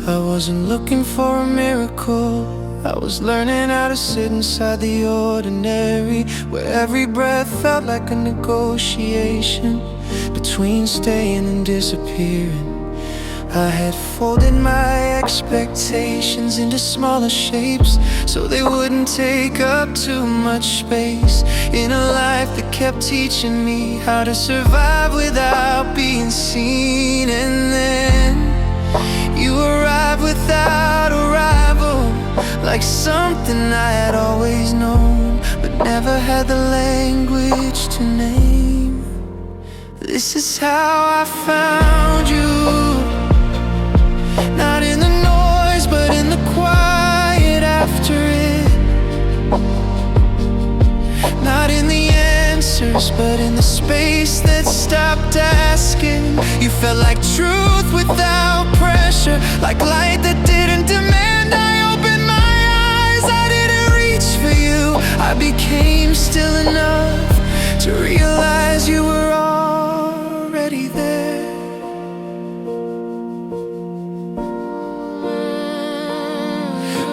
I wasn't looking for a miracle, I was learning how to sit inside the ordinary, where every breath felt like a negotiation between staying and disappearing. I had folded my expectations into smaller shapes so they wouldn't take up too much space in a life that kept teaching me how to survive without being seen. And then you arrived without a rival, like something I had always known but never had the language to name. This is how I found you, not in the noise, but in the quiet after it. Not in the answers, but in the space that stopped asking. You felt like truth without pressure, like light that didn't demand. I opened my eyes, I didn't reach for you, I became still enough to realize you were already there.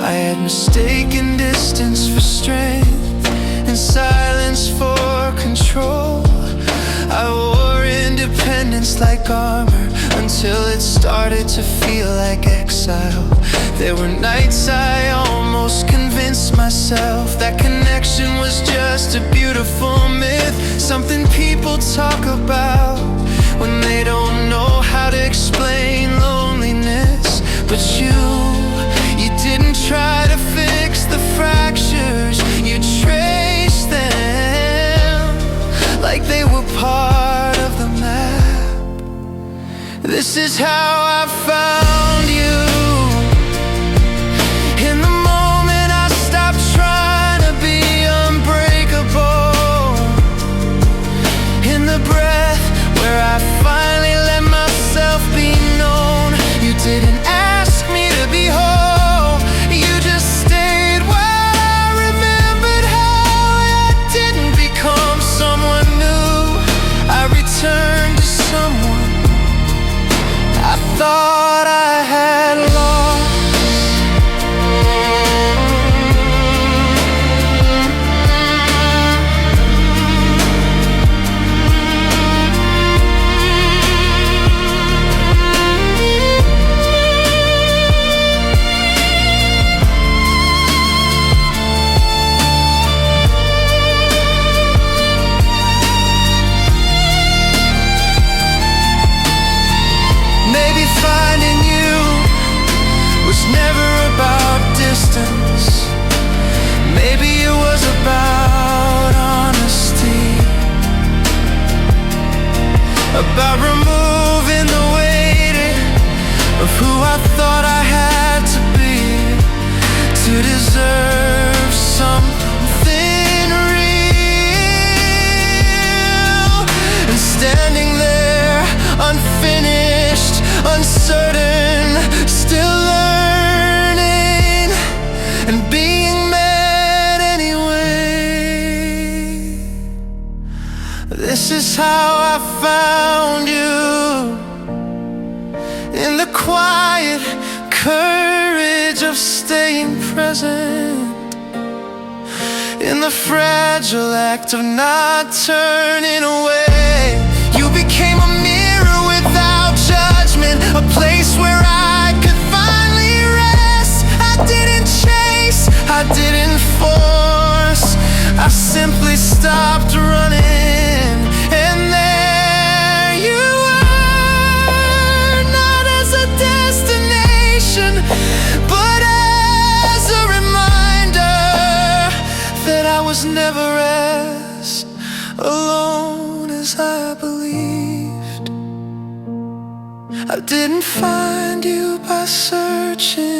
I had mistaken distance for strength and silence for control. I wore independence like armor until it started to feel like exile. There were nights I almost convinced myself that connection was just a beautiful myth, something people talk about when they don't know how to explain loneliness. But you didn't try to fix the fractures, you traced them like they were part of the map. This is how I found you. In the moment I stopped trying to be unbreakable, in the breath where I finally let myself be known. You didn't ask me to be whole, turn to someone I thought I had lost. Finding you was never about distance. Maybe it was about honesty, about removing the weight of who I thought I had to be to deserve something real. And standing there unfinished, uncertain, still learning and being met anyway. This is how I found you, in the quiet courage of staying present, in the fragile act of not turning away. You became a mirror without judgment, a place where I could finally rest. I didn't chase, I didn't force, I simply stopped running. And there you were, not as a destination, but as a reminder that I was never as alone as I believed. I didn't find you by searching,